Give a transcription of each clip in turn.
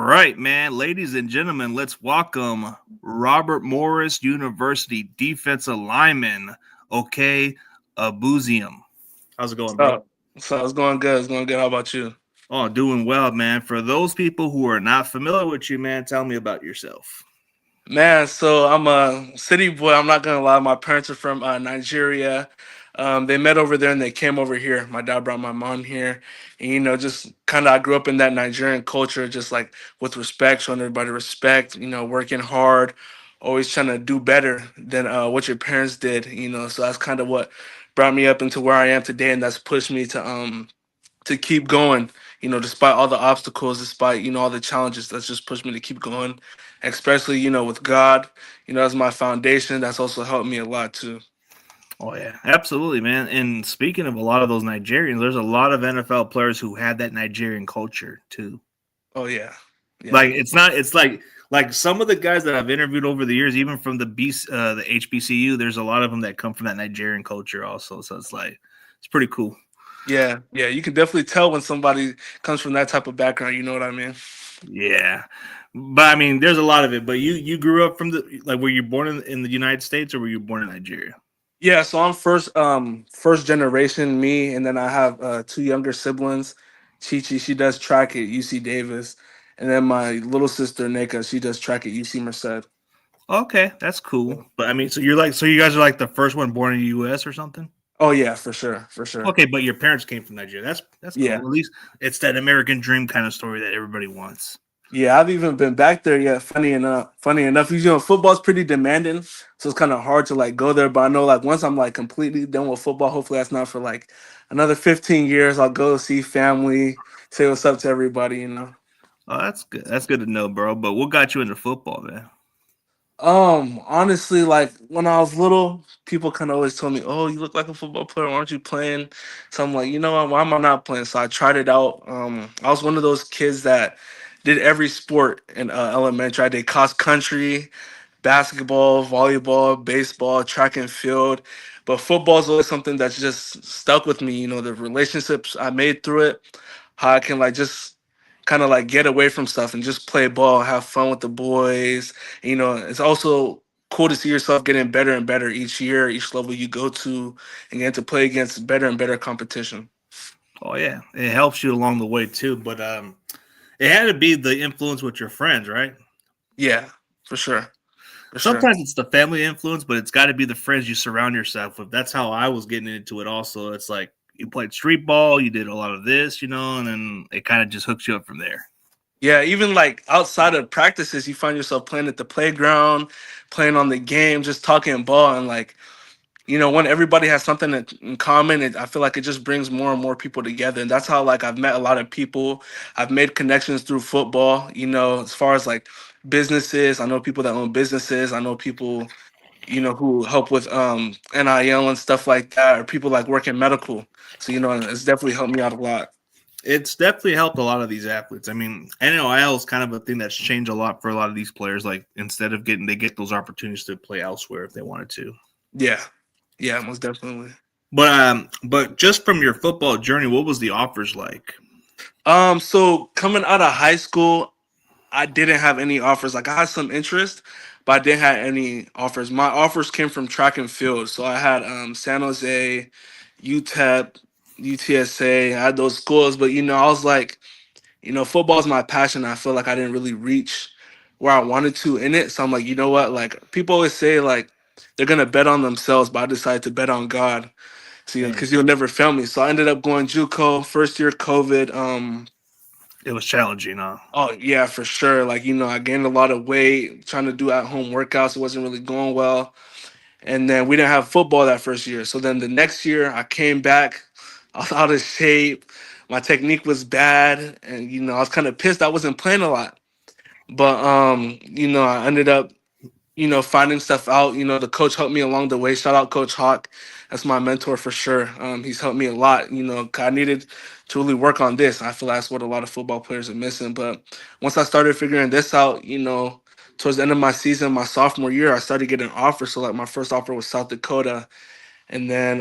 right, man. Ladies and gentlemen, let's welcome Robert Morris University defensive lineman, Okey Egbuziem. How's it going, bro? So it's going good. It's going good. How about you? Oh, doing well, man. For those people who are not familiar with you, man, tell me about yourself. Man, so I'm a city boy. I'm not gonna lie. My parents are from Nigeria. They met over there and they came over here. My dad brought my mom here, and just kind of I grew up in that Nigerian culture, just like with respect, showing everybody respect. Working hard, always trying to do better than what your parents did. So that's kind of what brought me up into where I am today, and that's pushed me to keep going, despite all the obstacles, despite, all the challenges. That's just pushed me to keep going, especially, with God, as my foundation. That's also helped me a lot too. Oh yeah, absolutely, man. And speaking of a lot of those Nigerians, there's a lot of NFL players who had that Nigerian culture too. Oh, yeah. Yeah. Like it's not, it's like some of the guys that I've interviewed over the years, even from the HBCU, there's a lot of them that come from that Nigerian culture also. So it's like it's pretty cool. Yeah. Yeah. You can definitely tell when somebody comes from that type of background. You know what I mean? Yeah, but I mean, there's a lot of it. But you grew up from the like, were you born in the United States or were you born in Nigeria? Yeah. So I'm first generation, me. And then I have two younger siblings. Chi Chi, she does track at UC Davis. And then my little sister, Nika, she does track at UC Merced. Okay, that's cool. But I mean, so you're like, so you guys are like the first one born in the U.S. or something? Oh, yeah, for sure. For sure. Okay, but your parents came from Nigeria. That's cool. Yeah. At least it's that American dream kind of story that everybody wants. Yeah, I've even been back there yet. Funny enough, football's pretty demanding, so it's kind of hard to like go there. But I know like once I'm like completely done with football, hopefully that's not for like another 15 years. I'll go see family, say what's up to everybody. Oh, that's good. That's good to know, bro. But what got you into football, man? Honestly, like when I was little, people kind of always told me, "Oh, you look like a football player. Why aren't you playing?" So I'm like, you know what? Why am I not playing? So I tried it out. I was one of those kids that did every sport in elementary. I did cross country, basketball, volleyball, baseball, track and field. But football is always something that's just stuck with me. The relationships I made through it, how I can like just kind of like get away from stuff and just play ball, have fun with the boys. It's also cool to see yourself getting better and better each year, each level you go to, and get to play against better and better competition. Oh yeah, it helps you along the way too. But it had to be the influence with your friends, right? Yeah, for sure. For sure. Sometimes it's the family influence, but it's got to be the friends you surround yourself with. That's how I was getting into it. Also, it's like you played street ball, you did a lot of this, and then it kind of just hooks you up from there. Yeah, even like outside of practices, you find yourself playing at the playground, playing on the game, just talking ball, and like when everybody has something in common, I feel like it just brings more and more people together. And that's how like I've met a lot of people. I've made connections through football, as far as like businesses. I know people that own businesses. I know people, who help with NIL and stuff like that, or people like work in medical. So, it's definitely helped me out a lot. It's definitely helped a lot of these athletes. I mean, NIL is kind of a thing that's changed a lot for a lot of these players. Like instead of they get those opportunities to play elsewhere if they wanted to. Yeah. Yeah, most definitely. But just from your football journey, what was the offers like? So coming out of high school, I didn't have any offers. Like I had some interest, but I didn't have any offers. My offers came from track and field. So I had San Jose, UTEP, UTSA. I had those schools, but I was like, football is my passion. I feel like I didn't really reach where I wanted to in it. So I'm like, you know what? Like people always say, like they're gonna bet on themselves, but I decided to bet on God. So Dang, because you'll never fail me. So I ended up going JUCO first year COVID. it was challenging, huh? Oh yeah, for sure. Like, I gained a lot of weight trying to do at home workouts. It wasn't really going well. And then we didn't have football that first year. So then the next year I came back, I was out of shape. My technique was bad. And, I was kind of pissed I wasn't playing a lot. But I ended up finding stuff out. The coach helped me along the way. Shout out Coach Hawk. That's my mentor for sure. He's helped me a lot. 'Cause I needed to really work on this. I feel that's what a lot of football players are missing. But once I started figuring this out, towards the end of my season, my sophomore year, I started getting offers. So like my first offer was South Dakota. And then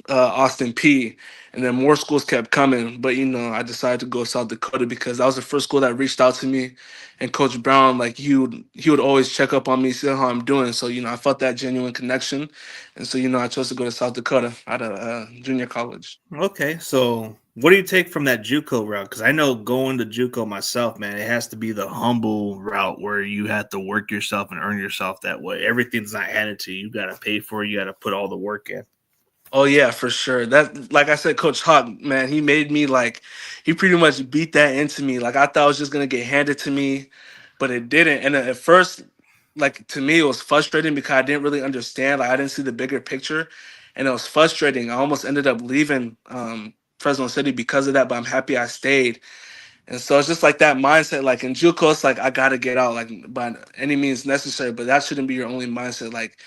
Austin P, and then more schools kept coming. But I decided to go South Dakota because that was the first school that reached out to me. And Coach Brown, like he would always check up on me, see how I'm doing. So I felt that genuine connection, and so I chose to go to South Dakota out of junior college. Okay, so what do you take from that JUCO route? Because I know going to JUCO myself, man, it has to be the humble route where you have to work yourself and earn yourself that way. Everything's not handed to you. You got to pay for it. You got to put all the work in. Oh yeah, for sure. That, like I said, Coach Hawk, man, he made me like he pretty much beat that into me. Like I thought it was just gonna get handed to me, but it didn't. And at first, like to me, it was frustrating because I didn't really understand. Like I didn't see the bigger picture, and it was frustrating. I almost ended up leaving Fresno City because of that, but I'm happy I stayed. And so it's just like that mindset. Like in JUCO, it's like I gotta get out, like by any means necessary. But that shouldn't be your only mindset. Like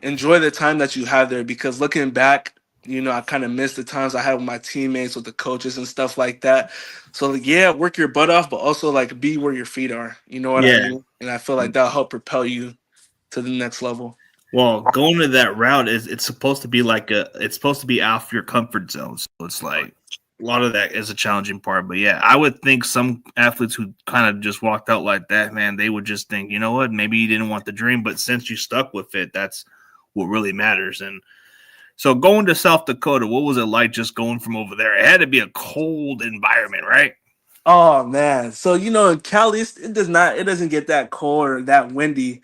enjoy the time that you have there because looking back, I kind of miss the times I had with my teammates, with the coaches and stuff like that. So like, yeah, work your butt off, but also like be where your feet are. You know what I Yeah. mean? And I feel like that'll help propel you to the next level. Well, going to that route is it's supposed to be it's supposed to be off your comfort zone. So it's like a lot of that is a challenging part. But yeah, I would think some athletes who kind of just walked out like that, man, they would just think, you know what, maybe you didn't want the dream, but since you stuck with it, that's what really matters. And so going to South Dakota, what was it like just going from over there? It had to be a cold environment, right? Oh man. So in Cali, it doesn't get that cold or that windy.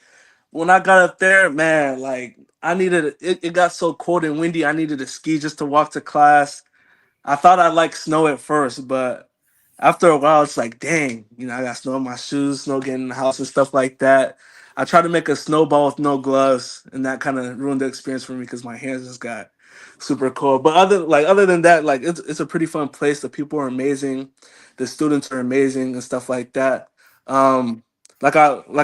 When I got up there, man, like it got so cold and windy, I needed a ski just to walk to class. I thought I'd like snow at first, but after a while, it's like, dang, I got snow in my shoes, snow getting in the house and stuff like that. I tried to make a snowball with no gloves, and that kind of ruined the experience for me because my hands just got super cold. But other than that, like it's a pretty fun place. The people are amazing, the students are amazing and stuff like that. Like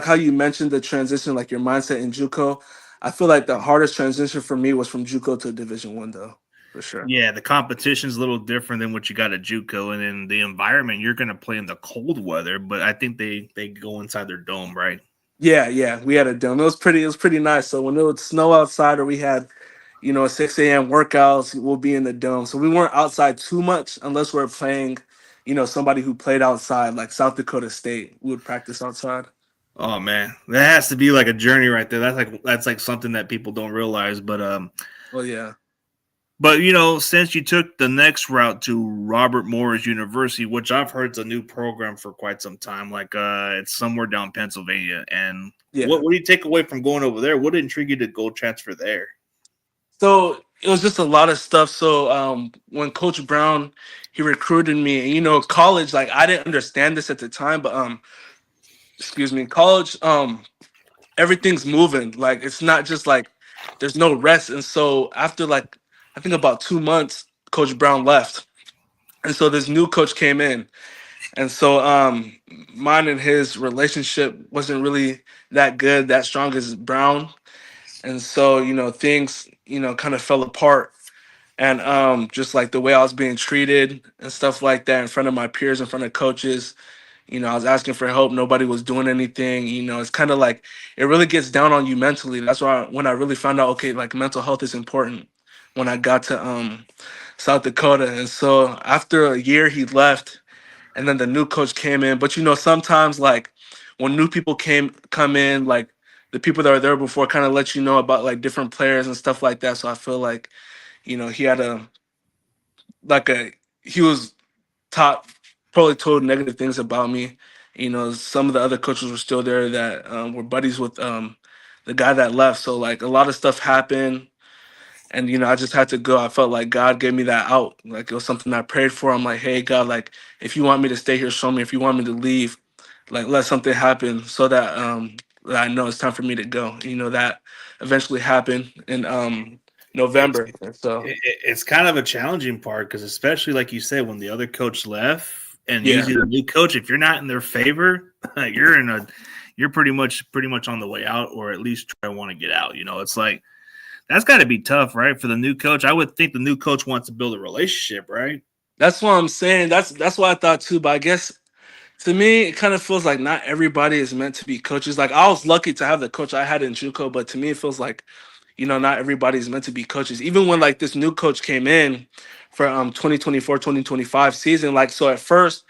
how you mentioned the transition, like your mindset in JUCO. I feel like the hardest transition for me was from JUCO to Division 1, though, for sure. Yeah, the competition's a little different than what you got at JUCO, and then the environment you're going to play in the cold weather. But I think they go inside their dome, right? Yeah, yeah, we had a dome. It was pretty nice. So when it would snow outside or we had, a 6 a.m. workouts, we'll be in the dome. So we weren't outside too much unless we are playing, somebody who played outside, like South Dakota State. We would practice outside. Oh man, that has to be like a journey right there. That's like something that people don't realize. Well, yeah. But since you took the next route to Robert Morris University, which I've heard is a new program for quite some time, like it's somewhere down Pennsylvania. And Yeah. what do you take away from going over there? What intrigued you to go transfer there? So it was just a lot of stuff. So when Coach Brown he recruited me, and college, like I didn't understand this at the time, but excuse me, college, everything's moving. Like it's not just like there's no rest. And so after like I think about 2 months, Coach Brown left. And so this new coach came in. And so mine and his relationship wasn't really that good, that strong as Brown. And so, things, kind of fell apart. And just like the way I was being treated and stuff like that in front of my peers, in front of coaches, I was asking for help. Nobody was doing anything. It's kind of like it really gets down on you mentally. That's why when I really found out, okay, like mental health is important when I got to South Dakota. And so after a year, he left, and then the new coach came in. But sometimes like when new people come in, like the people that were there before kind of let you know about like different players and stuff like that. So I feel like he had like a he was top probably told negative things about me. Some of the other coaches were still there that were buddies with the guy that left. So like a lot of stuff happened, and I just had to go. I felt like God gave me that out. Like it was something I prayed for. I'm like, hey God, like if you want me to stay here, show me. If you want me to leave, like let something happen so that I know it's time for me to go. That eventually happened in It's November. So it's kind of a challenging part because especially like you said, when the other coach left, and yeah. usually the new coach, if you're not in their favor, you're pretty much on the way out, or at least try to want to get out. It's like that's got to be tough, right, for the new coach. I would think the new coach wants to build a relationship, right? That's what I'm saying. That's what I thought too. But I guess to me, it kind of feels like not everybody is meant to be coaches. Like I was lucky to have the coach I had in JUCO, but to me, it feels like not everybody's meant to be coaches. Even when like this new coach came in for 2024-2025 season, like so at first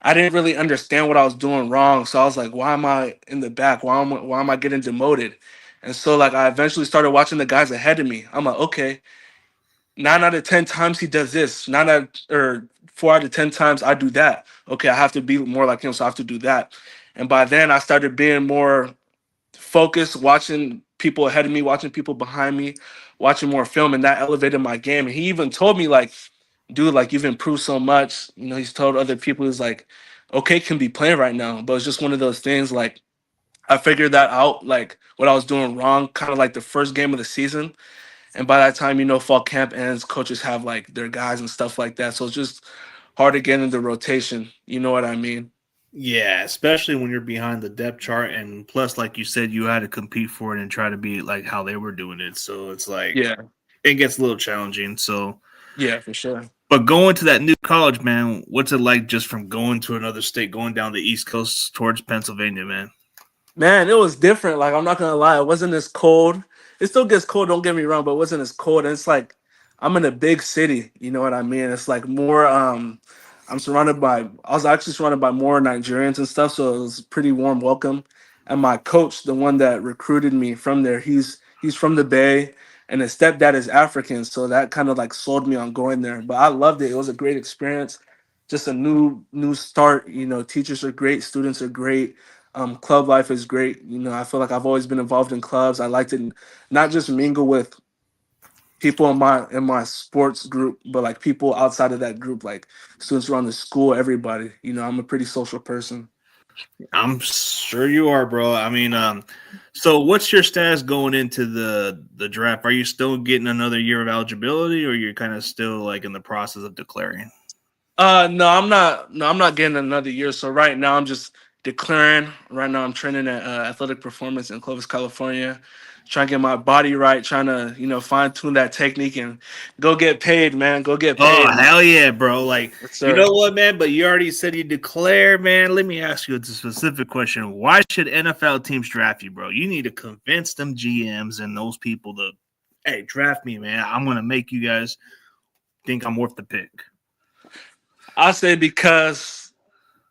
I didn't really understand what I was doing wrong. So I was like, why am I in the back? Why am I getting demoted? And so like I eventually started watching the guys ahead of me. I'm like, okay, 9 out of 10 times he does this. 4 out of 10 times I do that. Okay, I have to be more like him, so I have to do that. And by then I started being more focused, watching people ahead of me, watching people behind me, watching more film, and that elevated my game. And he even told me like, dude, like you've improved so much. He's told other people he's like, okay, can be playing right now, but it's just one of those things. Like I figured that out, like what I was doing wrong, kind of like the first game of the season. And by that time, fall camp ends, coaches have like their guys and stuff like that. So it's just hard to get into rotation. You know what I mean? Yeah, especially when you're behind the depth chart, and plus, like you said, you had to compete for it and try to be like how they were doing it. So it's like Yeah, it gets a little challenging. So, yeah, for sure. but going to that new college, man, what's it like just from going to another state, going down the East Coast towards Pennsylvania, man? Man, it was different. Like I'm not gonna lie, it wasn't as cold. It still gets cold, don't get me wrong, but it wasn't as cold. And it's like I'm in a big city, you know what I mean? It's like more I was actually surrounded by more Nigerians and stuff, so it was a pretty warm welcome. And my coach, the one that recruited me from there, he's from the Bay and his stepdad is African, so that kind of like sold me on going there. But I loved it. It was a great experience. Just a new start. Teachers are great, students are great, club life is great. I feel like I've always been involved in clubs. I like to not just mingle with people in my sports group, but like people outside of that group, like students around the school, everybody. I'm a pretty social person. I'm sure you are, bro. I mean, so what's your status going into the draft? Are you still getting another year of eligibility, or you're kind of still like in the process of declaring? No, I'm not. No, I'm not getting another year. So right now, I'm just declaring. Right now, I'm training at Athletic Performance in Clovis, California, trying to get my body right, trying to fine tune that technique and go get paid, man. Go get Oh, paid, man. hell yeah, bro. Like, Yes, you sir. know what, man? But you already said you declare, man. Let me ask you a specific question. Why should NFL teams draft you, bro? You need to convince them GMs and those people to, hey, draft me, man. I'm going to make you guys think I'm worth the pick. I say because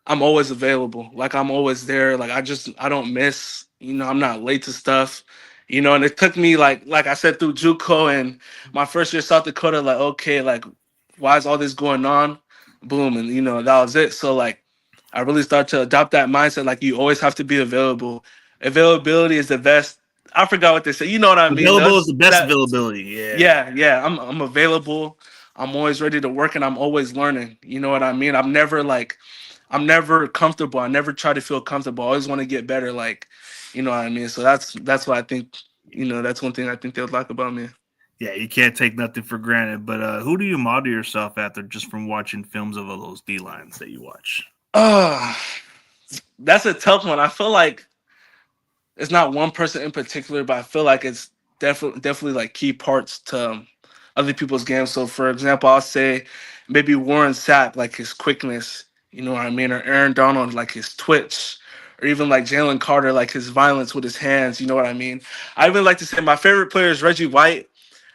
I'm always available. Like I'm always there. Like I don't miss. I'm not late to stuff. And it took me like I said through JUCO and my first year South Dakota. Like okay, like why is all this going on? Boom, and that was it. So like I really started to adopt that mindset. Like you always have to be available. Availability is the best. I forgot what they say. You know what I mean? Available is That's the best that. availability. Yeah. Yeah. I'm available. I'm always ready to work, and I'm always learning. You know what I mean? I'm never comfortable. I never try to feel comfortable. I always want to get better. Like, you know what I mean? So that's what I think. That's one thing I think they would like about me. Yeah, you can't take nothing for granted. But who do you model yourself after just from watching films of all those D lines that you watch? Uh, that's a tough one. I feel like it's not one person in particular, but I feel like it's definitely like key parts to other people's games. So for example, I'll say maybe Warren Sapp, like his quickness, you know what I mean, or Aaron Donald, like his twitch, or even like Jalen Carter, like his violence with his hands, you know what I mean. I even like to say my favorite player is Reggie White.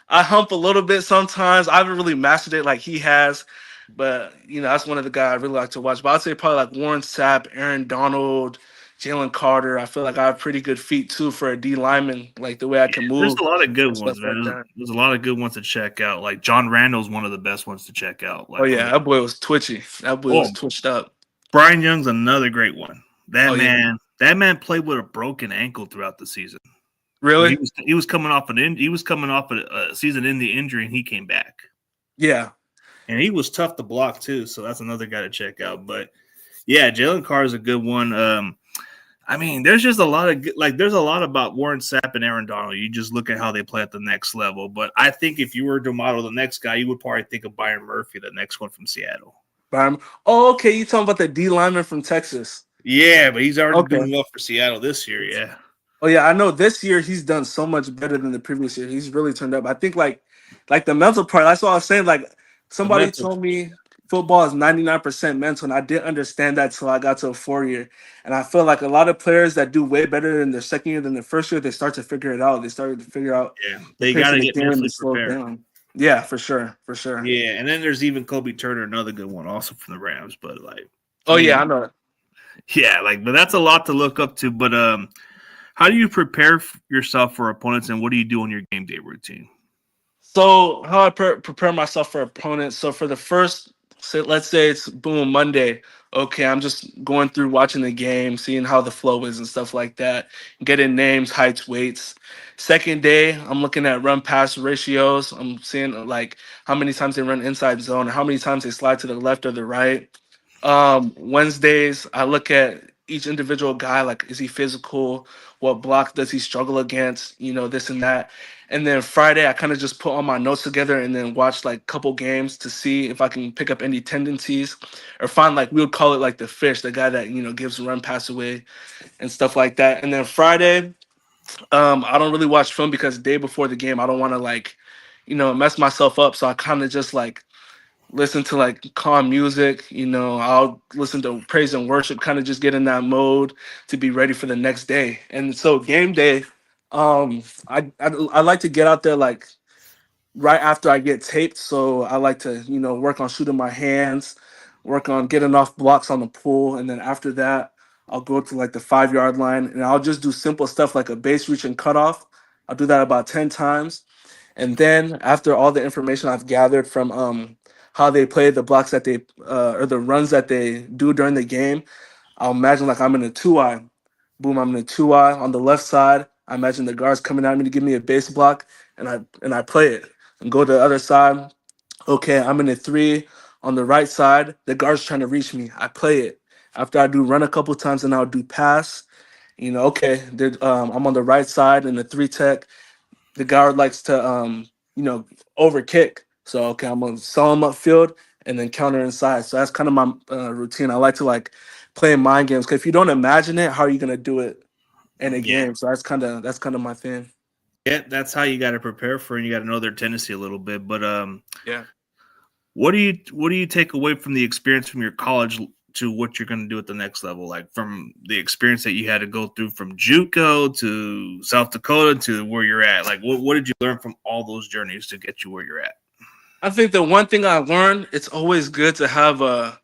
I hump a little bit sometimes. I haven't really mastered it like he has, but that's one of the guys I really like to watch. But I'd say probably like Warren Sapp, Aaron Donald, Jalen Carter. I feel like I have pretty good feet too for a D lineman, like the way I Yeah, can there's move a lot of good and ones, stuff like man. There's, that. there's a lot of good ones to check out. Like John Randall's one of the best ones to check out. Oh Like from yeah, that boy was twitchy. That boy was oh, twitched up. Brian Young's another great one. Oh yeah, That man played with a broken ankle throughout the season. But really? he was coming off he was coming off a season-ending injury, and he came back. Yeah, And he was tough to block too, so that's another guy to check out. But yeah, Jalen Carr is a good one. I mean, there's just a lot of there's a lot about Warren Sapp and Aaron Donald. You just look at how they play at the next level. But I think if you were to model the next guy, you would probably think of Byron Murphy, the next one from Seattle. Oh, okay. You talking about the D lineman from Texas? Yeah, but he's already Okay. doing well for Seattle this year. Yeah, Oh yeah, I know. This year he's done so much better than the previous year. He's really turned up. I think like the mental part. That's what I was saying. Like the somebody mental. told me football is 99% mental, and I didn't understand that till I got to a 4 year. And I feel like a lot of players that do way better in their second year than their first year, they start to figure it out. They started to figure out Yeah, the they pace got of to the get game mentally and slow it prepared. down. Yeah, for sure, for sure. Yeah, and then there's even Kobe Turner, another good one, also from the Rams. But like, I Oh yeah, I mean, know it. yeah, like, but that's a lot to look up to. But how do you prepare yourself for opponents, and what do you do on your game day routine? So how I prepare myself for opponents. So for the first, say, let's say it's boom Monday. Okay, I'm just going through watching the game, seeing how the flow is and stuff like that, getting names, heights, weights. Second day, I'm looking at run pass ratios. I'm seeing like how many times they run inside zone or how many times they slide to the left or the right. Wednesdays, I look at each individual guy, like is he physical? What block does he struggle against? This and that. And then Friday, I kind of just put all my notes together and then watch like a couple games to see if I can pick up any tendencies or find like we would call it like the fish, the guy that gives a run pass away and stuff like that. And then Friday, I don't really watch film because the day before the game, I don't want to like, mess myself up. So I kind of just like listen to like calm music. I'll listen to praise and worship, kind of just get in that mode to be ready for the next day. And so game day, I like to get out there like right after I get taped. So I like to, work on shooting my hands, work on getting off blocks on the pool. And then after that, I'll go to like the 5 yard line and I'll just do simple stuff like a base reach and cutoff. I'll do that about 10 times. And then after all the information I've gathered from how they play, the blocks that they or the runs that they do during the game, I'll imagine like I'm in a two eye. Boom, I'm in a two eye on the left side. I imagine the guards coming at me to give me a base block, and I play it and go to the other side. Okay, I'm in a three on the right side. The guard's trying to reach me. I play it. After I do run a couple times, and I'll do pass. Okay, I'm on the right side in the three tech. The guard likes to you know over kick. So okay, I'm gonna sell him upfield and then counter inside. So that's kind of my routine. I like to like play mind games because if you don't imagine it, how are you gonna do it in a Yeah, game? So that's kind of my thing. yeah, that's how you got to prepare for, and you got to know their tendency a little bit. But Yeah. what do you take away from the experience from your college to what you're going to do at the next level? Like from the experience that you had to go through from JUCO to South Dakota to where you're at. Like what did you learn from all those journeys to get you where you're at? I think the one thing I learned, it's always good to have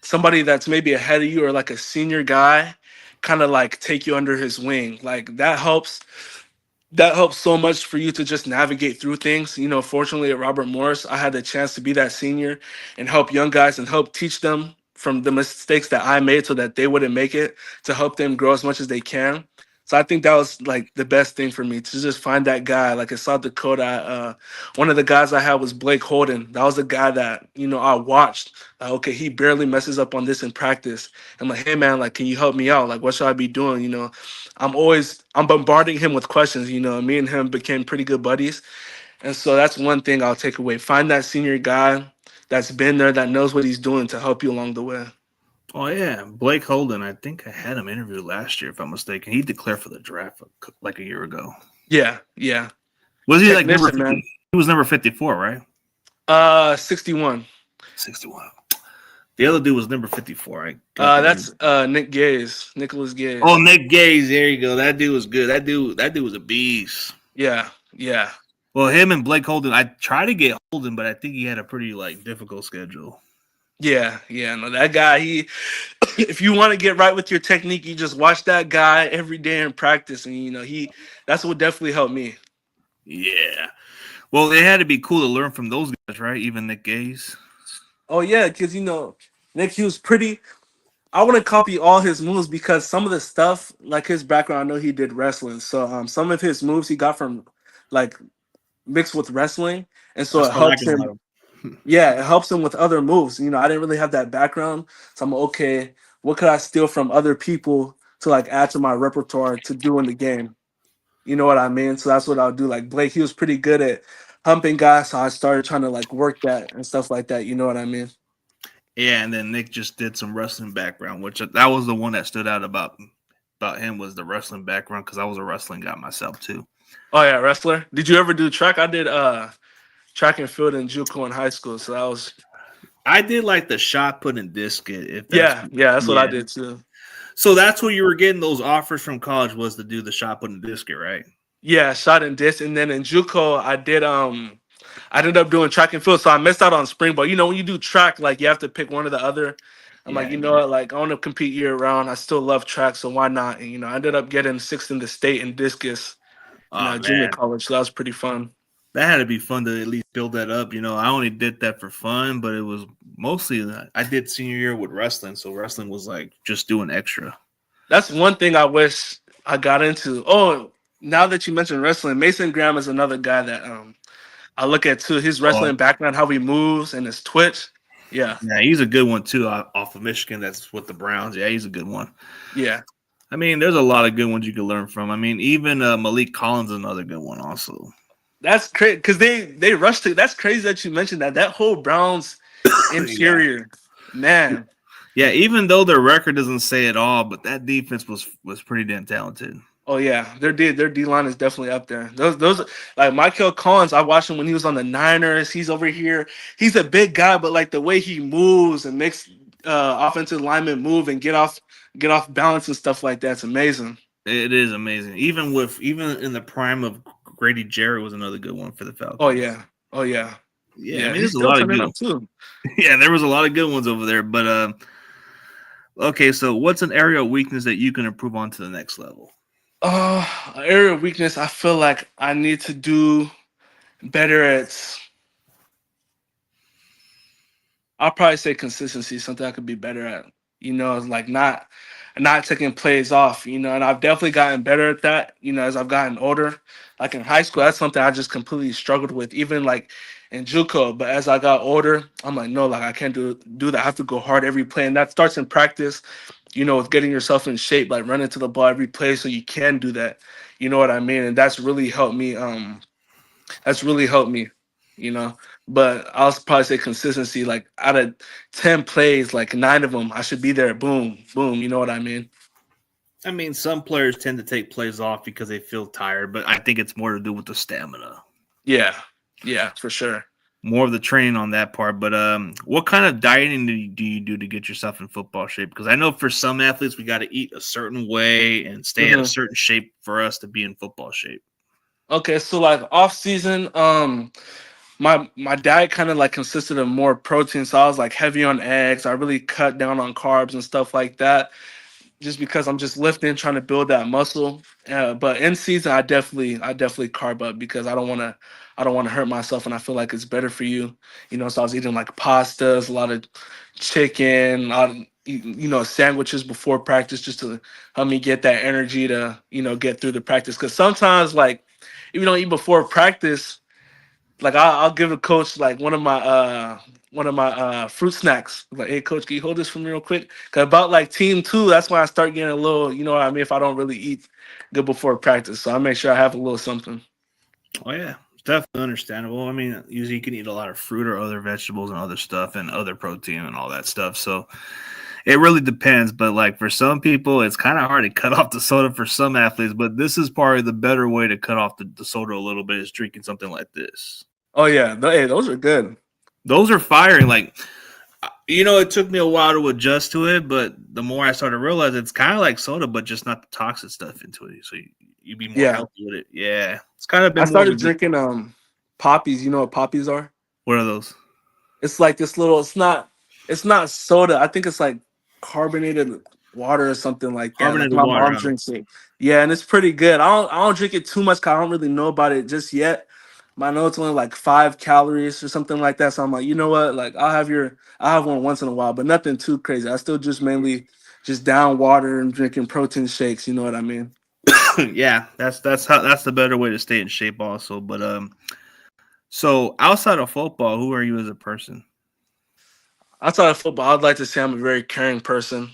somebody that's maybe ahead of you or like a senior guy kind of like take you under his wing. Like that helps so much for you to just navigate through things. Fortunately at Robert Morris, I had the chance to be that senior and help young guys and help teach them from the mistakes that I made so that they wouldn't make it, to help them grow as much as they can. So I think that was like the best thing for me to just find that guy. Like in South Dakota, one of the guys I had was Blake Holden. That was the guy that I watched. Okay, he barely messes up on this in practice. I'm like, hey man, like, can you help me out? Like, what should I be doing? I'm bombarding him with questions. Me and him became pretty good buddies, and so that's one thing I'll take away. Find that senior guy that's been there, that knows what he's doing to help you along the way. Oh yeah, Blake Holden. I think I had him interviewed last year, if I'm mistaken. He declared for the draft like a year ago. Yeah, yeah. Was he like number Technician, 50? man. He was number 54, right? 61. 61. The other dude was number 54. I got the name. That's Nick Gaze, Nicholas Oh, Gaze. Nick Gage. There you go. That dude was good. That dude was a beast. Yeah, yeah, Well, him and Blake Holden. I tried to get Holden, but I think he had a pretty like difficult schedule. yeah, yeah. No, that guy. He, if you want to get right with your technique, you just watch that guy every day in practice, and he. That's what definitely helped me. Yeah. Well, it had to be cool to learn from those guys, right? Even Nick Gage. Oh yeah, because Nick, he was pretty. I want to copy all his moves because some of the stuff, like his background, I know he did wrestling. So some of his moves he got from like mixed with wrestling, and so That's it what I helps got. him. Yeah, it helps him with other moves. I didn't really have that background, so I'm okay. What could I steal from other people to like add to my repertoire to do in the game? You know what I mean? So that's what I'll do. Like Blake, he was pretty good at humping guys, so I started trying to like work that and stuff like that. You know what I mean? Yeah, and then Nick just did some wrestling background, which that was the one that stood out about him was the wrestling background because I was a wrestling guy myself too. Oh yeah, wrestler. Did you ever do track? I did track and field in JUCO in high school, so that was I did like the shot put and discus. If that's Yeah, that's what I yeah. did too. So that's where you were getting those offers from college was to do the shot put and discus, right? Yeah, shot and disc, and then in JUCO I ended up doing track and field, so I missed out on spring ball. You know, when you do track, like you have to pick one or the other. I'm like, Yeah. you know what, like I want to compete year round. I still love track, so why not? And I ended up getting sixth in the state in discus in Oh junior man, college, so that was pretty fun. that had to be fun to at least build that up. I only did that for fun, but it was mostly I did senior year with wrestling, so wrestling was like just doing extra. That's one thing I wish I got into. Oh, now that you mentioned wrestling, Mason Graham is another guy that I look at too. His Oh, wrestling background, how he moves, and his twitch. Yeah, yeah, he's a good one too. Off of Michigan, that's with the Browns. Yeah, he's a good one. yeah. I mean, there's a lot of good ones you can learn from. I mean, even Malik Collins is another good one also. That's crazy because they rushed it. That's crazy that you mentioned that. That whole Browns Yeah. interior, man. Yeah, even though their record doesn't say it all, but that defense was pretty damn talented. Oh yeah, their D line is definitely up there. Those like Michael Collins. I watched him when he was on the Niners. He's over here. He's a big guy, but like the way he moves and makes offensive linemen move and get off balance and stuff like that's amazing. It is amazing. Even in the prime of Grady Jarrett was another good one for the Oh Falcons. yeah, oh yeah, Yeah, I yeah. mean, He's there's a still lot of turning good. up too. Yeah, there was a lot of good ones over there. But okay, so what's an area of weakness that you can improve on to the next level? Area of weakness. I feel like I need to do better at. I'll probably say consistency, something I could be better at. Like not taking plays off. And I've definitely gotten better at that. As I've gotten older. Like in high school, that's something I just completely struggled with, even like in JUCO. But as I got older, I'm like, no, like I can't do that. I have to go hard every play, and that starts in practice. With getting yourself in shape, like running to the ball every play, so you can do that. You know what I mean? And that's really helped me. That's really helped me, you know. But I'll probably say consistency. Like out of 10 plays, like 9 of them, I should be there. Boom, boom. You know what I mean? I mean, some players tend to take plays off because they feel tired, but I think it's more to do with the stamina. Yeah, yeah, for sure. More of the training on that part. But what kind of dieting do you do to get yourself in football shape? Because I know for some athletes, we got to eat a certain way and stay at a hmm certain shape for us to be in football shape. Okay, so like off season, my diet kind of like consisted of more protein, so I was like heavy on eggs. I really cut down on carbs and stuff like that, just because I'm just lifting, trying to build that muscle. But in season, I definitely carb up because I don't want to hurt myself, and I feel like it's better for you. So I was eating like pastas, a lot of chicken, a lot of sandwiches before practice, just to help me get that energy to get through the practice. Because sometimes like if you don't eat before practice, like I'll give a coach like one of my fruit snacks. Like, hey coach, can you hold this for me real quick? Cause about like team two, that's when I start getting a little, you know what I mean, if I don't really eat good before practice. So I make sure I have a little something. Oh yeah, it's definitely understandable. I mean, usually you can eat a lot of fruit or other vegetables and other stuff and other protein and all that stuff. So it really depends. But like for some people, it's kind of hard to cut off the soda for some athletes. But this is probably the better way to cut off the soda a little bit is drinking something like this. Oh yeah, hey, those are good. Those are firing. Like it took me a while to adjust to it, but the more I started to realize it's kind of like soda, but just not the toxic stuff into it. So you be more Yeah. healthy with it. Yeah, it's kind of I been more of a started good. drinking poppies. You know what poppies are? What are those? It's like this little. It's not soda. I think it's like carbonated water or something like that. Like Carbonated my water. mom Huh? drinks it. Yeah, and it's pretty good. I don't drink it too much 'cause I don't really know about it just yet. But I know it's only like 5 calories or something like that. So I'm like, you know what? Like I'll have one once in a while, but nothing too crazy. I still just mainly just down water and drinking protein shakes. You know what I mean? Yeah, that's the better way to stay in shape also. But so outside of football, who are you as a person? Outside of football, I'd like to say I'm a very caring person,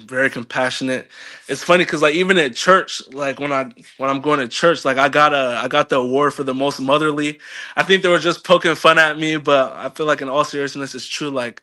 very compassionate. It's funny because like even at church, like when I'm going to church, like I got the award for the most motherly. I think they were just poking fun at me, but I feel like in all seriousness, it's true. Like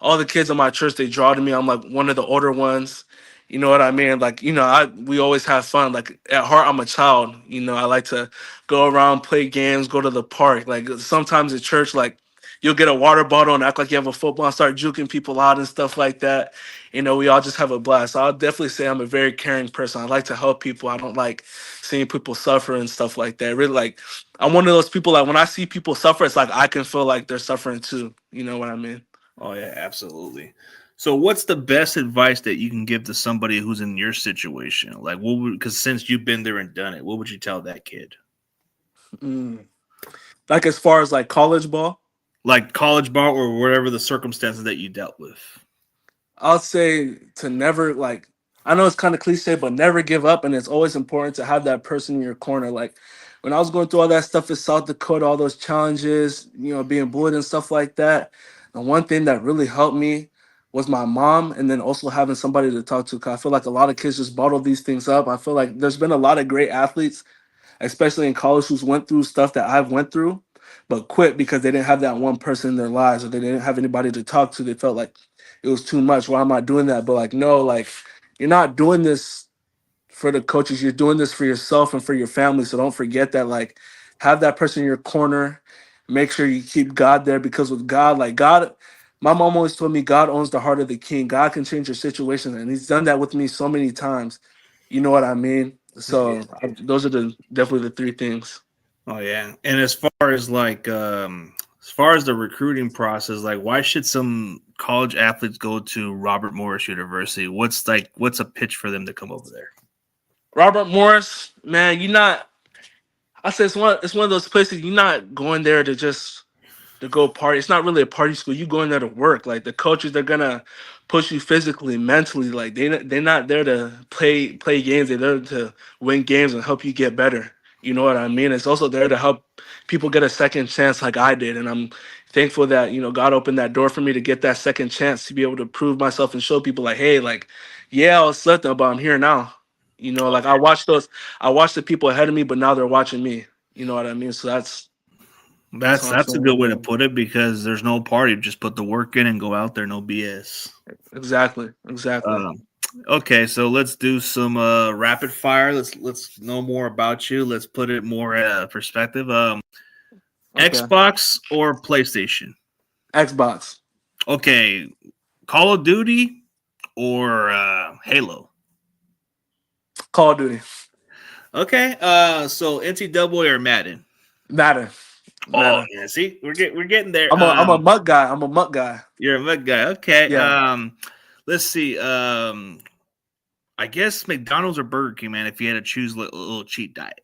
all the kids in my church, they draw to me. I'm like one of the older ones. You know what I mean? Like we always have fun. Like at heart, I'm a child. I like to go around, play games, go to the park. Like sometimes at church, like you'll get a water bottle and act like you have a football and start juking people out and stuff like that. We all just have a blast. So I'll definitely say I'm a very caring person. I like to help people. I don't like seeing people suffer and stuff like that. Really, like, I'm one of those people, like, when I see people suffer, it's like I can feel like they're suffering too. You know what I mean? Oh yeah, absolutely. So, what's the best advice that you can give to somebody who's in your situation? Like, because since you've been there and done it, what would you tell that kid? Mm. Like, as far as like college ball, Like college ball or whatever the circumstances that you dealt with. I'll say to never, like, I know it's kind of cliche, but never give up. And it's always important to have that person in your corner. Like, when I was going through all that stuff in South Dakota, all those challenges, being bullied and stuff like that, the one thing that really helped me was my mom, and then also having somebody to talk to. 'Cause I feel like a lot of kids just bottle these things up. I feel like there's been a lot of great athletes, especially in college, who's went through stuff that I've went through, but quit because they didn't have that one person in their lives, or they didn't have anybody to talk to. They felt like it was too much. Why am I doing that? But like, no, like, you're not doing this for the coaches. You're doing this for yourself and for your family. So don't forget that. Like, have that person in your corner. Make sure you keep God there, because with God, like God, my mom always told me God owns the heart of the king. God can change your situation, and He's done that with me so many times. You know what I mean? Yeah. So those are definitely the three things. Oh yeah. And as far as like as far as the recruiting process, like why should some college athletes go to Robert Morris University? What's a pitch for them to come over there? Robert Morris, man, you're not. I say it's one of those places you're not going there to go party. It's not really a party school. You going there to work. Like, the coaches, they're gonna push you physically, mentally. Like, they're not there to play games. They're there to win games and help you get better. You know what I mean? It's also there to help people get a second chance, like I did. And I'm thankful that God opened that door for me to get that second chance to be able to prove myself and show people, like, hey, like, yeah, I was slept on, but I'm here now. Like, I watched the people ahead of me, but now they're watching me. You know what I mean? So that's what I'm That's a good way to saying. put it because there's no party. Just put the work in and go out there, no BS. Exactly. Exactly. Um, okay, so let's do some rapid fire. Let's know more about you. Let's put it more perspective. Okay. Xbox or PlayStation? Xbox. Okay, Call of Duty or Halo? Call of Duty. Okay, so NCAA or Madden? Madden. Oh Madden. yeah, see, we're getting there. I'm a muck guy. I'm a muck guy. You're a mug guy. Okay. Yeah. Let's see. I guess McDonald's or Burger King, man. If you had to choose a little cheat diet,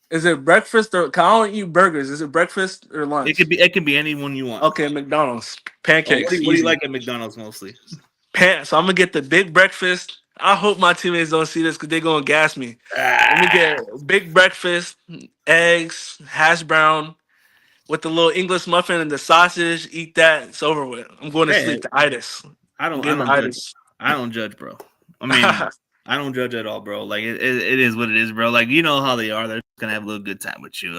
Is it breakfast or? 'Cause I don't eat burgers. Is it breakfast or lunch? it could be anyone you want. Okay, McDonald's. Oh, Pancakes. what do you Easy. like at McDonald's mostly? So I'm gonna get the big breakfast. I hope my teammates don't see this because they're gonna gas me. Let me Ah, get big breakfast, eggs, hash brown with the little English muffin and the sausage. Eat that. It's over with. I'm going to hey, sleep. The itis. I'm I getting the don't judge. itis. I don't judge, bro. I mean, I don't judge at all, bro. Like it is what it is, bro. Like you know how they are. They're just gonna have a little good time with you.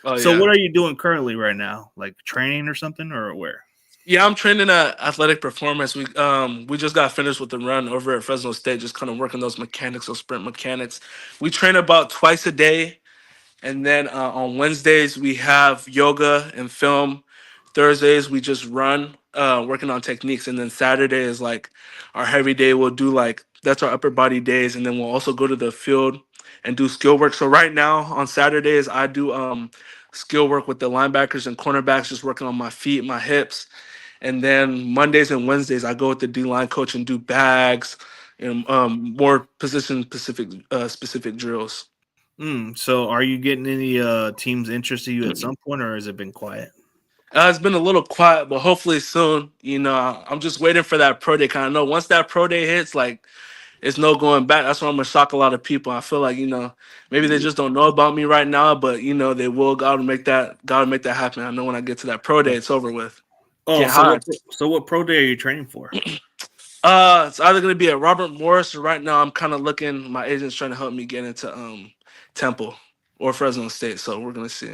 Oh So yeah. what are you doing currently right now? Like training or something, or where? Yeah, I'm training at athletic performance. We just got finished with the run over at Fresno State, just kind of working those mechanics, those sprint mechanics. We train about twice a day, and then on Wednesdays we have yoga and film. Thursdays we just run, working on techniques, and then Saturday is like our heavy day. We'll do like that's our upper body days, and then we'll also go to the field and do skill work. So right now on Saturdays I do skill work with the linebackers and cornerbacks, just working on my feet, my hips. And then Mondays and Wednesdays, I go with the D line coach and do bags and more position specific drills. So are you getting any teams interested in you at some point, or has it been quiet? It's been a little quiet, but hopefully soon. I'm just waiting for that pro day. Kind of know once that pro day hits, like it's no going back. That's why I'm gonna shock a lot of people. I feel like maybe they just don't know about me right now, but they will. God will make that happen. I know when I get to that pro day, it's over with. Oh, Can't hide. so what pro day are you training for? It's either gonna be at Robert Morris or right now I'm kind of looking. My agent's trying to help me get into Temple or Fresno State, so we're gonna see.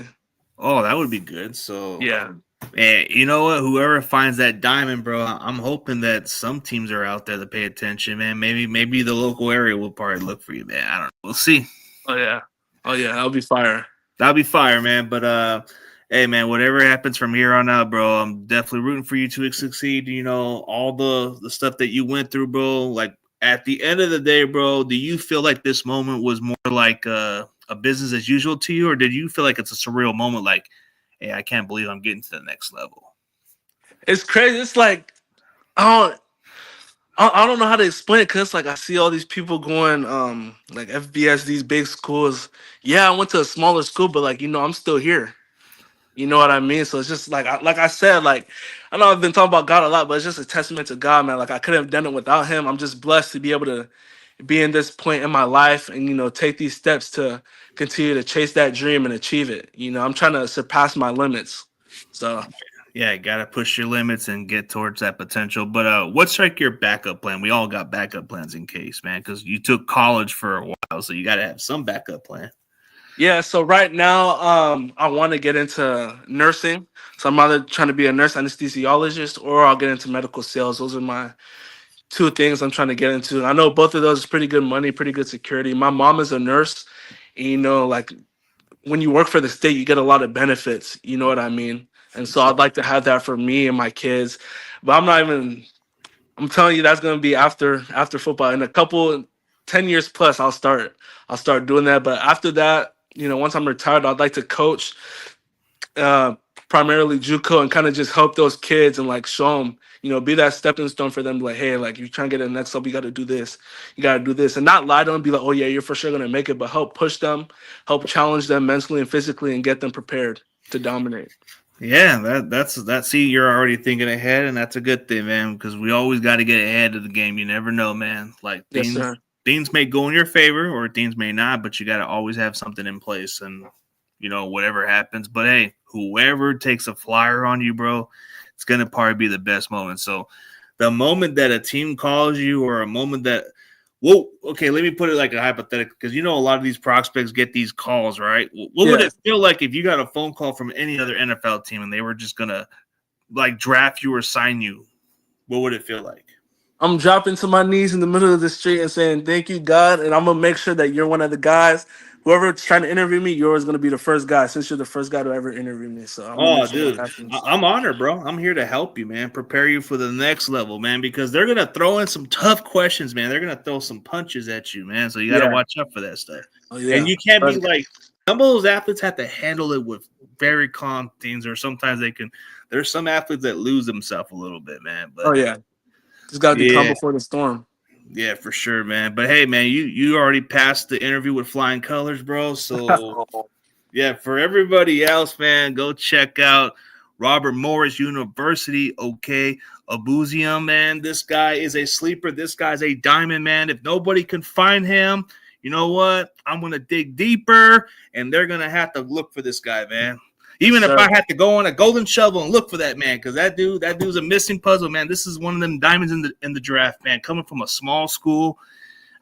Oh, that would be good. So, Yeah. man, you know what? Whoever finds that diamond, bro, I'm hoping that some teams are out there to pay attention, man. Maybe the local area will probably look for you, man. I don't know. We'll see. Oh yeah. Oh yeah. That'll be fire. That'll be fire, man. But Hey man, whatever happens from here on out, bro, I'm definitely rooting for you to succeed. You know, all the stuff that you went through, bro. Like at the end of the day, bro, do you feel like this moment was more like a business as usual to you, or did you feel like it's a surreal moment? Like, hey, I can't believe I'm getting to the next level. It's crazy. It's like I don't. I don't know how to explain it because like I see all these people going like FBS, these big schools. Yeah, I went to a smaller school, but like I'm still here. You know what I mean? So it's just like like I said, like I know I've been talking about God a lot, but it's just a testament to God, man. Like I couldn't have done it without Him. I'm just blessed to be able to be in this point in my life and take these steps to continue to chase that dream and achieve it. I'm trying to surpass my limits. So Yeah, gotta push your limits and get towards that potential. But what's like your backup plan? We all got backup plans in case, man, because you took college for a while, so you gotta have some backup plan. yeah, so right now, I want to get into nursing. So I'm either trying to be a nurse anesthesiologist or I'll get into medical sales. Those are my two things I'm trying to get into. I know both of those is pretty good money, pretty good security. My mom is a nurse, and like when you work for the state, you get a lot of benefits. You know what I mean? And so I'd like to have that for me and my kids. But I'm not even. I'm telling you, that's gonna be after football. In a couple, 10 years plus, I'll start doing that. But after that, once I'm retired, I'd like to coach, uh, primarily JUCO, and kind of just help those kids and like show them, be that stepping stone for them. Like, hey, like you trying to get to the next level, you got to do this, you got to do this, and not lie to them. Be like, oh yeah, you're for sure gonna make it, but help push them, help challenge them mentally and physically, and get them prepared to dominate. Yeah, that's that. See, you're already thinking ahead, and that's a good thing, man. Because we always got to get ahead of the game. You never know, man. Like Yes, things sir. things may go in your favor, or things may not, but you got to always have something in place, and whatever happens. But hey, whoever takes a flyer on you, bro, it's gonna probably be the best moment. So, the moment that a team calls you, or a moment that well, okay, let me put it like a hypothetical because a lot of these prospects get these calls, right? What would Yeah. it feel like if you got a phone call from any other NFL team and they were just gonna like draft you or sign you? What would it feel like? I'm dropping to my knees in the middle of the street and saying, "Thank you, God," and I'm gonna make sure that you're one of the guys. Whoever's trying to interview me, you're always gonna be the first guy since you're the first guy to ever interview me. So I'm gonna make Oh, sure that dude, happens. I'm honored, bro. I'm here to help you, man. Prepare you for the next level, man, because they're gonna throw in some tough questions, man. They're gonna throw some punches at you, man. So you got to Yeah. watch out for that stuff. Oh And yeah. you can't be But- like some of those athletes have to handle it with very calm things, or sometimes they can. There's some athletes that lose themselves a little bit, man. Oh But yeah. Just gotta be calm yeah, before the storm. yeah, for sure, man. But hey, man, you already passed the interview with flying colors, bro. So yeah, for everybody else, man, go check out Robert Morris University. Okey Egbuziem, man. This guy is a sleeper. This guy's a diamond, man. If nobody can find him, you know what? I'm gonna dig deeper, and they're gonna have to look for this guy, man. Even if Sir. I had to go on a golden shovel and look for that man, because that dude's a missing puzzle, man. This is one of them diamonds in the draft, man. Coming from a small school,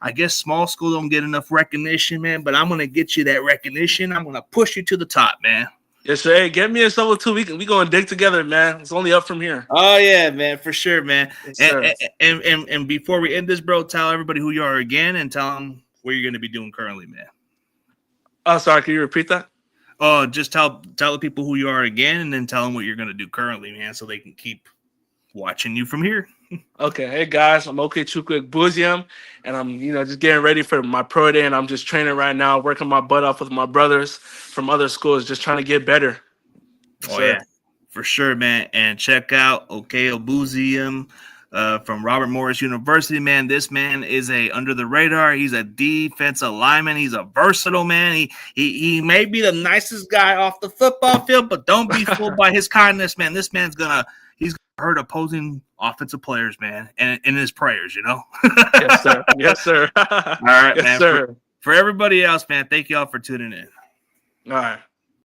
I guess small school don't get enough recognition, man. But I'm gonna get you that recognition. I'm gonna push you to the top, man. Yes, sir. Hey, get me a shovel too. We going to dig together, man. It's only up from here. Oh yeah, man, for sure, man. Yes, And sir. and before we end this, bro, tell everybody who you are again, and tell them what you're gonna be doing currently, man. Oh, sorry. Can you repeat that? Oh, just tell the people who you are again, and then tell them what you're gonna do currently, man, so they can keep watching you from here. Okay, hey guys, I'm Okey Egbuziem, and I'm just getting ready for my pro day, and I'm just training right now, working my butt off with my brothers from other schools, just trying to get better. Oh Sir. yeah, for sure, man. And check out Okey Egbuziem from Robert Morris University, man. This man is a under the radar. He's a defensive lineman. He's a versatile man. He may be the nicest guy off the football field, but don't be fooled by his kindness, man. This man's he's gonna hurt opposing offensive players, man, and in his prayers, Yes, sir. Yes, sir. All right, Yes, man. sir. For everybody else, man, thank y'all for tuning in. All right.